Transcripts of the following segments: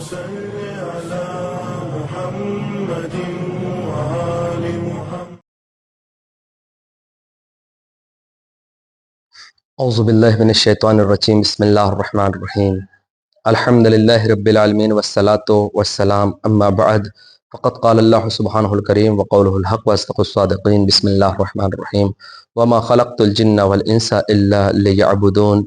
صل على محمد وآل محمد. اعوذ باللہ من الشیطان الرجیم. بسم اللہ الرحمن الرحیم. الحمد للہ رب العالمین والصلاة والسلام. اما بعد فقد قال اللہ سبحانہ الکریم وقولہ الحق واصدق الصادقین. بسم اللہ الرحمن الرحیم. وما خلقت الجن والانس الا لیعبدون.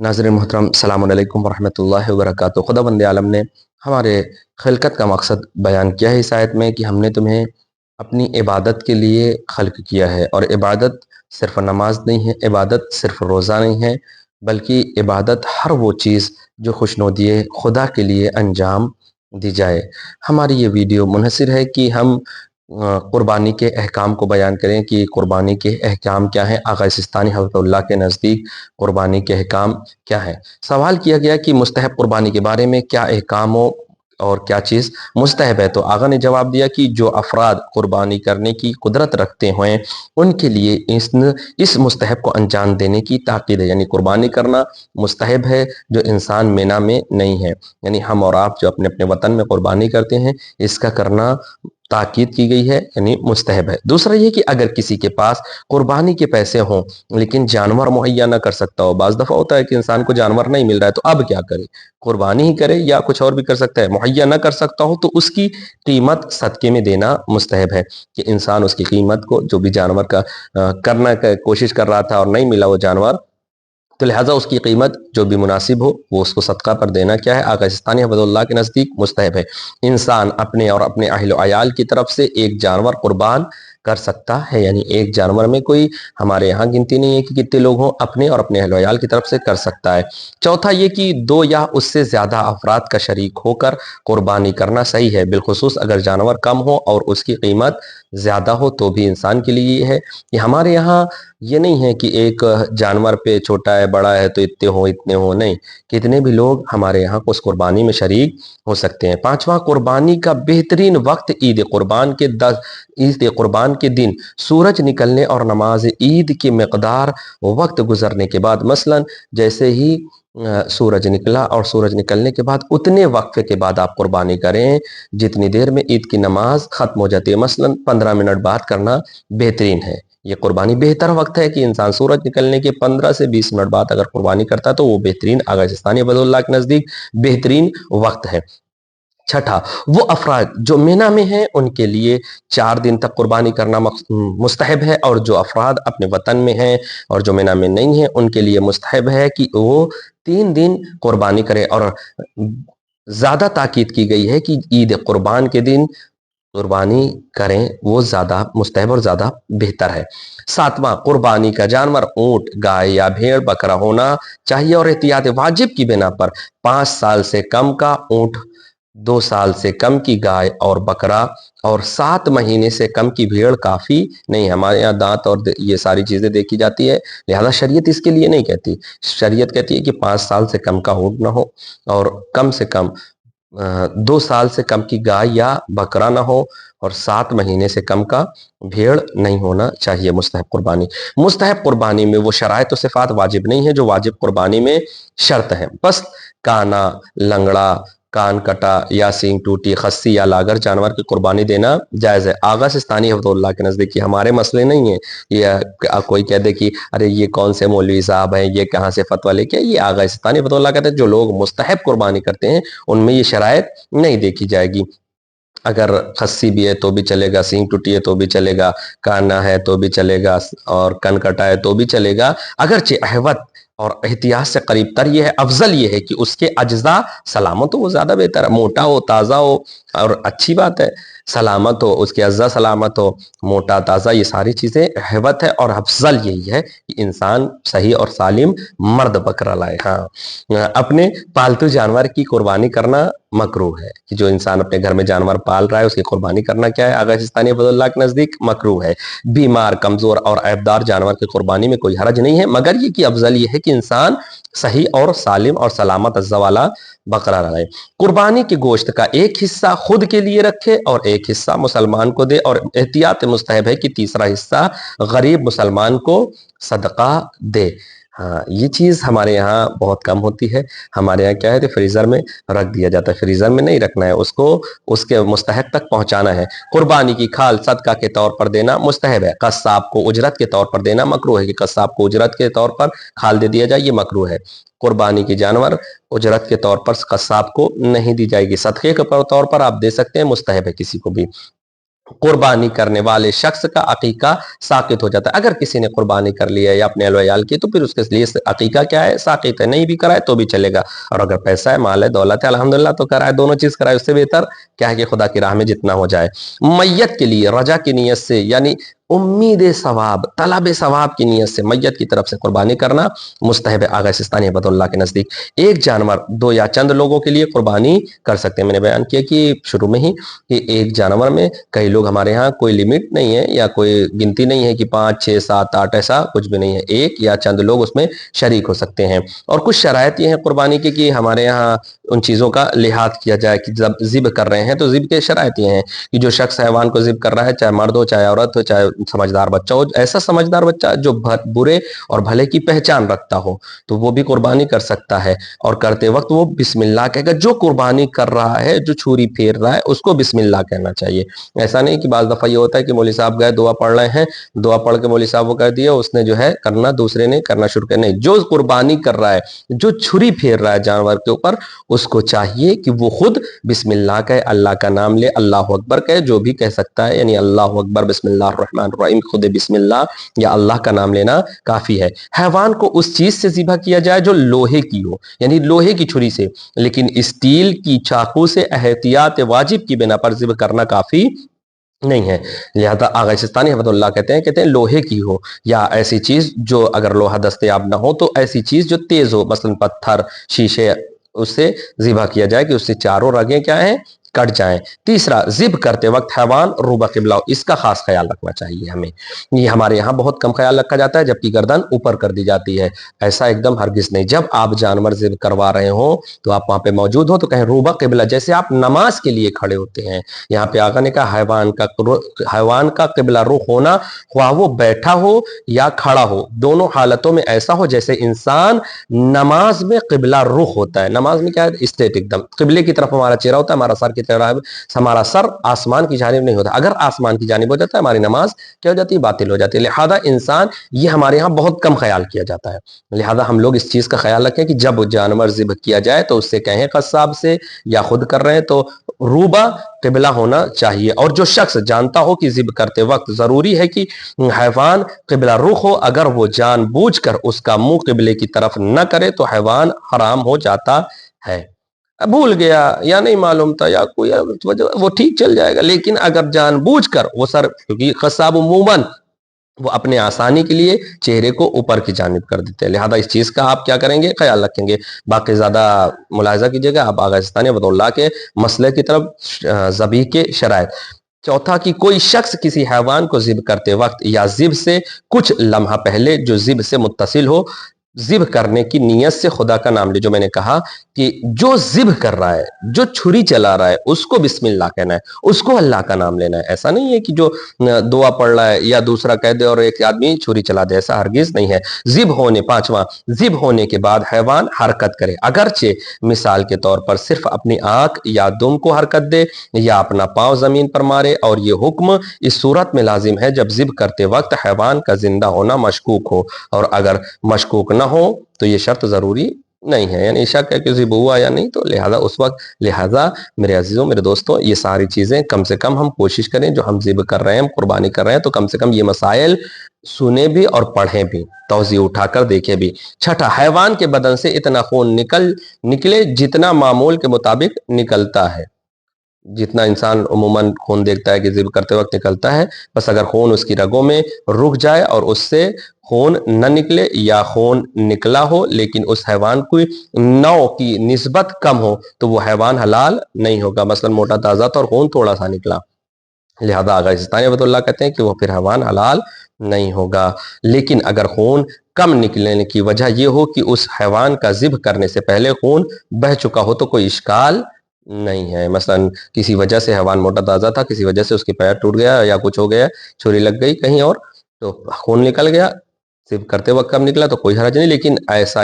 ناظرین محترم، السلام علیکم ورحمۃ اللہ وبرکاتہ. خدا بند عالم نے ہمارے خلقت کا مقصد بیان کیا ہے اس آیت میں کہ ہم نے تمہیں اپنی عبادت کے لیے خلق کیا ہے، اور عبادت صرف نماز نہیں ہے، عبادت صرف روزہ نہیں ہے، بلکہ عبادت ہر وہ چیز جو خوشنودی خدا کے لیے انجام دی جائے. ہماری یہ ویڈیو منحصر ہے کہ ہم قربانی کے احکام کو بیان کریں کہ قربانی کے احکام کیا ہیں. آقا سستانی حفظہ اللہ کے نزدیک قربانی کے احکام کیا ہیں. سوال کیا گیا کہ مستحب قربانی کے بارے میں کیا احکام ہو اور کیا چیز مستحب ہے، تو آقا نے جواب دیا کہ جو افراد قربانی کرنے کی قدرت رکھتے ہوئے ان کے لیے اس مستحب کو انجام دینے کی تاکید ہے. یعنی قربانی کرنا مستحب ہے جو انسان مینا میں نہیں ہے. یعنی ہم اور آپ جو اپنے اپنے وطن میں قربانی کرتے ہیں، اس کا کرنا تاکید کی گئی ہے، یعنی مستحب ہے. دوسرا یہ کہ اگر کسی کے پاس قربانی کے پیسے ہوں لیکن جانور مہیا نہ کر سکتا ہو، بعض دفعہ ہوتا ہے کہ انسان کو جانور نہیں مل رہا ہے تو اب کیا کرے؟ قربانی ہی کرے یا کچھ اور بھی کر سکتا ہے. مہیا نہ کر سکتا ہو تو اس کی قیمت صدقے میں دینا مستحب ہے، کہ انسان اس کی قیمت کو، جو بھی جانور کا کرنا کوشش کر رہا تھا اور نہیں ملا وہ جانور، تو لہٰذا اس کی قیمت جو بھی مناسب ہو وہ اس کو صدقہ پر دینا کیا ہے؟ آقا سستانی حفظہ اللہ کے نزدیک مستحب ہے. انسان اپنے اور اپنے اہل و عیال کی طرف سے ایک جانور قربان کر سکتا ہے. یعنی ایک جانور میں کوئی ہمارے یہاں گنتی نہیں ہے کہ کتنے لوگ ہوں، اپنے اور اپنے اہل و عیال کی طرف سے کر سکتا ہے. چوتھا یہ کہ 2 یا اس سے زیادہ افراد کا شریک ہو کر قربانی کرنا صحیح ہے، بالخصوص اگر جانور کم ہو اور اس کی قیمت زیادہ ہو تو بھی انسان کے لیے یہ ہے کہ ہمارے یہاں یہ نہیں ہے کہ ایک جانور پہ چھوٹا ہے بڑا ہے تو اتنے ہوں، نہیں، کتنے بھی لوگ ہمارے یہاں اس قربانی میں شریک ہو سکتے ہیں. پانچواں، قربانی کا بہترین وقت عید قربان کے دن سورج نکلنے اور نماز عید کی مقدار وقت گزرنے کے بعد، مثلا جیسے ہی سورج نکلا اور سورج نکلنے کے بعد اتنے وقفے کے بعد آپ قربانی کریں جتنی دیر میں عید کی نماز ختم ہو جاتی ہے. مثلا 15 منٹ بعد کرنا بہترین ہے. یہ قربانی بہتر وقت ہے کہ انسان سورج نکلنے کے 15 سے 20 منٹ بعد اگر قربانی کرتا ہے تو وہ بہترین، آقا سستانی حفظہ اللہ کے نزدیک بہترین وقت ہے. چھٹا، وہ افراد جو مینا میں ہیں ان کے لیے 4 دن تک قربانی کرنا مستحب ہے، اور جو افراد اپنے وطن میں ہیں اور جو مینا میں نہیں ہیں ان کے لیے مستحب ہے کہ وہ 3 دن قربانی کرے. اور زیادہ تاکید کی گئی ہے کہ عید قربان کے دن قربانی کریں، وہ زیادہ مستحب اور زیادہ بہتر ہے. 7واں، قربانی کا جانور اونٹ، گائے یا بھیڑ بکرا ہونا چاہیے، اور احتیاط واجب کی بنا پر 5 سال سے کم کا اونٹ، 2 سال سے کم کی گائے اور بکرا اور 7 مہینے سے کم کی بھیڑ کافی نہیں. ہمارے یہاں دانت اور یہ ساری چیزیں دیکھی جاتی ہے، لہذا شریعت اس کے لیے نہیں کہتی. شریعت کہتی ہے کہ 5 سال سے کم کا اونٹ نہ ہو، اور کم سے کم 2 سال سے کم کی گائے یا بکرا نہ ہو، اور 7 مہینے سے کم کا بھیڑ نہیں ہونا چاہیے. مستحب قربانی میں وہ شرائط و صفات واجب نہیں ہیں جو واجب قربانی میں شرط ہیں. بس کانا، لنگڑا، کان کٹا یا سینگ ٹوٹی، خصی یا لاگر جانور کی قربانی دینا جائز ہے. آقا سستانی حفظہ اللہ کے نزدیک ہمارے مسئلے نہیں ہیں. یہ کوئی کہہ دے کہ ارے یہ کون سے مولوی صاحب ہیں، یہ کہاں سے فتویٰ لے کے، یہ آقا سستانی حفظہ اللہ کہتے ہیں جو لوگ مستحب قربانی کرتے ہیں ان میں یہ شرائط نہیں دیکھی جائے گی. اگر خصی بھی ہے تو بھی چلے گا، سینگ ٹوٹی ہے تو بھی چلے گا، کانا ہے تو بھی چلے گا، اور کن کٹا ہے تو بھی چلے گا، اگرچہ احوط اور احتیاط سے قریب تر یہ ہے، افضل یہ ہے کہ اس کے اجزاء سلامت ہو، وہ زیادہ بہتر ہے. موٹا ہو، تازہ ہو، اور اچھی بات ہے، سلامت ہو، اس کے اجزاء سلامت ہو، موٹا تازہ، یہ ساری چیزیں احوط ہے، اور افضل یہی ہے کہ انسان صحیح اور سالم مرد بکرا لائے. ہاں، اپنے پالتو جانور کی قربانی کرنا مکروہ ہے، کہ جو انسان اپنے گھر میں جانور پال رہا ہے اس کی قربانی کرنا کیا ہے؟ آقا سستانی حفظہ اللہ کے نزدیک مکروہ ہے. بیمار، کمزور اور عیبدار جانور کی قربانی میں کوئی حرج نہیں ہے، مگر یہ کہ افضل یہ ہے کہ انسان صحیح اور سالم اور سلامت اجزاء والا بکرا لائے. قربانی کے گوشت کا ایک حصہ خود کے لیے رکھے اور ایک حصہ مسلمان کو دے، اور احتیاط مستحب ہے کہ تیسرا حصہ غریب مسلمان کو صدقہ دے. ہاں یہ چیز ہمارے یہاں بہت کم ہوتی ہے. ہمارے یہاں کیا ہے کہ فریزر میں رکھ دیا جاتا ہے. فریزر میں نہیں رکھنا ہے، اس کو اس کے مستحق تک پہنچانا ہے. قربانی کی کھال صدقہ کے طور پر دینا مستحب ہے. قصاب کو اجرت کے طور پر دینا مکروہ ہے کہ قصاب کو اجرت کے طور پر کھال دے دیا جائے، یہ مکروہ ہے. قربانی کی جانور اجرت کے طور پر قصاب کو نہیں دی جائے گی. صدقے کے طور پر آپ دے سکتے ہیں، مستحب ہے کسی کو بھی. قربانی کرنے والے شخص کا عقیقہ ساقط ہو جاتا ہے. اگر کسی نے قربانی کر لی ہے یا اپنے اہل و عیال کی، تو پھر اس کے لیے عقیقہ کیا ہے؟ ساقط ہے. نہیں بھی کرائے تو بھی چلے گا. اور اگر پیسہ ہے، مال ہے، دولت ہے، الحمدللہ تو کرائے، دونوں چیز کرائے، اس سے بہتر کیا ہے کہ خدا کی راہ میں جتنا ہو جائے. میت کے لیے رجا کی نیت سے، یعنی امید ثواب، طلب ثواب کی نیت سے میت کی طرف سے قربانی کرنا مستحب ہے. آغا سستانی رحمۃ اللہ کے نزدیک ایک جانور، دو یا چند لوگوں کے لیے قربانی کر سکتے ہیں. میں نے بیان کیا کہ شروع میں ہی کہ ایک جانور میں کئی لوگ، ہمارے ہاں کوئی لمٹ نہیں ہے یا کوئی گنتی نہیں ہے کہ 5 6 7 8، ایسا کچھ بھی نہیں ہے. ایک یا چند لوگ اس میں شریک ہو سکتے ہیں. اور کچھ شرائط یہ ہیں قربانی کی کہ ہمارے یہاں ان چیزوں کا لحاظ کیا جائے کہ جب ذبح کر رہے ہیں تو ذبح کے شرائط یہ ہیں کہ جو شخص حیوان کو ذبح کر رہا ہے، چاہے مرد ہو، چاہے عورت ہو، چاہے سمجھدار بچہ ہو، ایسا سمجھدار بچہ جو برے اور بھلے کی پہچان رکھتا ہو، تو وہ بھی قربانی کر سکتا ہے. اور کرتے وقت وہ بسم اللہ کہے گا. جو قربانی کر رہا ہے، جو چھری پھیر رہا ہے، اس کو بسم اللہ کہنا چاہیے. ایسا نہیں کہ بعض دفعہ یہ ہوتا ہے کہ مولوی صاحب گئے دعا پڑھ رہے ہیں، دعا پڑھ کے مولوی صاحب وہ کہہ دیا، اس نے جو ہے کرنا، دوسرے نے کرنا شروع کر. نہیں، جو قربانی کر رہا ہے، جو چھری پھیر رہا ہے جانور کے اوپر، اس کو چاہیے کہ وہ خود بسم اللہ کہے، اللہ کا نام لے، اللہ اکبر کہے، جو بھی کہہ سکتا ہے، یعنی اللہ اکبر، بسم اللہ الرحمن الرحیم، خود بسم اللہ یا اللہ کا نام لینا کافی ہے. حیوان کو اس چیز سے ذبح کیا جائے جو لوہے کی ہو، یعنی لوہے کی چھری سے، لیکن اسٹیل کی چاقو سے احتیاط واجب کی بنا پر ذبح کرنا کافی نہیں ہے. لہذا آغا سستانی رحمۃ اللہ کہتے ہیں لوہے کی ہو یا ایسی چیز جو اگر لوہا دستیاب نہ ہو تو ایسی چیز جو تیز ہو، مثلا پتھر، شیشے، اس سے ذبح کیا جائے کہ اس سے چاروں رگیں کیا ہیں؟ کٹ جائیں. تیسرا، ذبح کرتے وقت حیوان روبہ قبلہ، اس کا خاص خیال رکھنا چاہیے ہمیں. یہ ہمارے یہاں بہت کم خیال رکھا جاتا ہے، جبکہ گردن اوپر کر دی جاتی ہے. ایسا ایک دم ہرگز نہیں. جب آپ جانور ذبح کروا رہے ہوں تو آپ وہاں پہ موجود ہوں تو کہیں روبہ قبلہ، جیسے آپ نماز کے لیے کھڑے ہوتے ہیں. یہاں پہ آقا نے کہا حیوان کا قبلہ رخ ہونا، خواہ وہ بیٹھا ہو یا کھڑا ہو، دونوں حالتوں میں ایسا ہو جیسے انسان نماز میں قبلہ رخ ہوتا ہے. نماز میں کیا ہے؟ اسٹیٹ ایک دم قبلے کی طرف ہمارا چہرہ ہوتا ہے، ہمارا سر کی طرف، ہمارا سر آسمان کی جانب نہیں ہوتا. اگر آسمان کی جانب ہو جاتا ہے ہماری نماز کیا ہو جاتی ہے؟ باطل ہو جاتی ہے. لہذا انسان، یہ ہمارے یہاں بہت کم خیال کیا جاتا ہے. لہذا ہم لوگ اس چیز کا خیال رکھیں کہ جب جانور ذبح کیا جائے تو اس سے کہیں قصاب سے یا خود کر رہے ہیں تو روبہ قبلہ ہونا چاہیے. اور جو شخص جانتا ہو کہ ذبح کرتے وقت ضروری ہے کہ حیوان قبلہ رخ ہو، اگر وہ جان بوجھ کر اس کا منہ قبلے کی طرف نہ کرے تو حیوان حرام ہو جاتا ہے. بھول گیا یا نہیں معلوم تھا یا کوئی وجہ، وہ ٹھیک چل جائے گا. لیکن اگر جان بوجھ کر وہ سر، کیونکہ قصاب عموماً وہ اپنے آسانی کے لیے چہرے کو اوپر کی جانب کر دیتے ہیں، لہذا اس چیز کا آپ کیا کریں گے؟ خیال رکھیں گے. باقی زیادہ ملاحظہ کیجیے گا آپ آغا سستانی رحمۃ اللہ کے مسئلے کی طرف، ذبح کے شرائط. چوتھا، کہ کوئی شخص کسی حیوان کو ذبح کرتے وقت یا ذبح سے کچھ لمحہ پہلے جو ذبح سے متصل ہو، ذبح کرنے کی نیت سے خدا کا نام لے. جو میں نے کہا کہ جو ذبح کر رہا ہے، جو چھری چلا رہا ہے، اس کو بسم اللہ کہنا ہے، اس کو اللہ کا نام لینا ہے. ایسا نہیں ہے کہ جو دعا پڑھ رہا ہے یا دوسرا کہہ دے اور ایک آدمی چھری چلا دے، ایسا ہرگز نہیں ہے. ذبح ہونے، پانچواں، ذبح ہونے کے بعد حیوان حرکت کرے، اگرچہ مثال کے طور پر صرف اپنی آنکھ یا دم کو حرکت دے یا اپنا پاؤں زمین پر مارے. اور یہ حکم اس صورت میں لازم ہے جب ذبح کرتے وقت حیوان کا زندہ ہونا مشکوک ہو، اور اگر مشکوک نہ ہو تو یہ شرط ضروری نہیں ہے، یعنی شک ہے کہ ذبح ہوا یا نہیں تو لہذا اس وقت. لہذا میرے عزیزوں، میرے دوستوں، یہ ساری چیزیں کم سے کم ہم کوشش کریں، جو ہم ذبح کر رہے ہیں، قربانی کر رہے ہیں، تو کم سے کم یہ مسائل سنیں بھی اور پڑھیں بھی، توضیح اٹھا کر دیکھیں بھی. چھٹا، حیوان کے بدن سے اتنا خون نکلے جتنا معمول کے مطابق نکلتا ہے. جتنا انسان عموماً خون دیکھتا ہے کہ ذبح کرتے وقت نکلتا ہے، بس اگر خون اس کی رگوں میں رک جائے اور اس سے خون نہ نکلے یا خون نکلا ہو لیکن اس حیوان کی نوع کی نسبت کم ہو تو وہ حیوان حلال نہیں ہوگا. مثلا موٹا تازہ تھا اور خون تھوڑا سا نکلا، لہذا آغا سستانی رحمۃ اللہ کہتے ہیں کہ وہ پھر حیوان حلال نہیں ہوگا. لیکن اگر خون کم نکلنے کی وجہ یہ ہو کہ اس حیوان کا ذبح کرنے سے پہلے خون بہہ چکا ہو تو کوئی اشکال نہیں ہے. مثلا کسی وجہ سے حیوان موٹا تازہ تھا، کسی وجہ سے اس کے پیر ٹوٹ گیا یا کچھ ہو گیا، چھری لگ گئی کہیں اور تو خون نکل گیا، ذبح کرتے وقت کب نکلا تو کوئی حرج نہیں، لیکن ایسا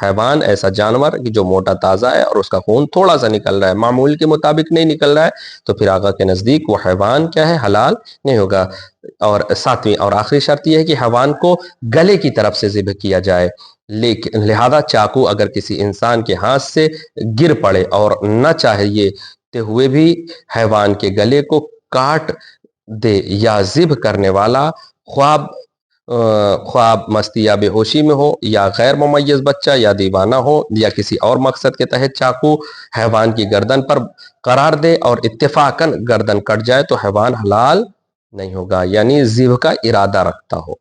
حیوان، ایسا جانور کہ جو موٹا تازہ ہے اور اس کا خون تھوڑا سا نکل رہا ہے، معمول کے مطابق نہیں نکل رہا ہے، تو پھر آقا کے نزدیک وہ حیوان کیا ہے؟ حلال نہیں ہوگا۔ اور ساتویں اور آخری شرط یہ ہے کہ حیوان کو گلے کی طرف سے ذبح کیا جائے، لیکن لہذا چاقو اگر کسی انسان کے ہاتھ سے گر پڑے اور نہ چاہیے تے ہوئے بھی حیوان کے گلے کو کاٹ دے، یا ذبح کرنے والا خواب مستی یا بے ہوشی میں ہو، یا غیر ممیز بچہ یا دیوانہ ہو، یا کسی اور مقصد کے تحت چاقو حیوان کی گردن پر قرار دے اور اتفاقاً گردن کٹ جائے تو حیوان حلال نہیں ہوگا، یعنی ذبح کا ارادہ رکھتا ہو،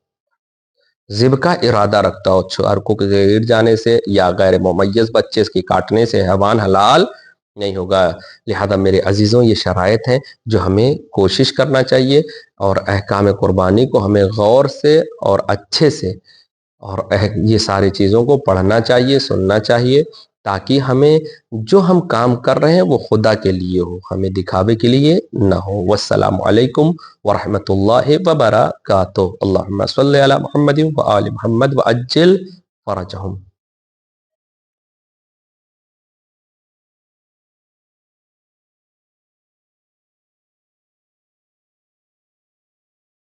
ذبح کا ارادہ رکھتا ہو، چارکو کے گر جانے سے یا غیر ممیز بچے اس کی کاٹنے سے حیوان حلال نہیں ہوگا۔ لہذا میرے عزیزوں، یہ شرائط ہیں جو ہمیں کوشش کرنا چاہیے، اور احکام قربانی کو ہمیں غور سے اور اچھے سے اور یہ ساری چیزوں کو پڑھنا چاہیے، سننا چاہیے، تاکہ ہمیں جو ہم کام کر رہے ہیں وہ خدا کے لیے ہو، ہمیں دکھاوے کے لیے نہ ہو۔ والسلام علیکم ورحمۃ اللہ وبرکاتہ۔ اللہم صلی علی محمد وآل محمد وعجل فرجہم۔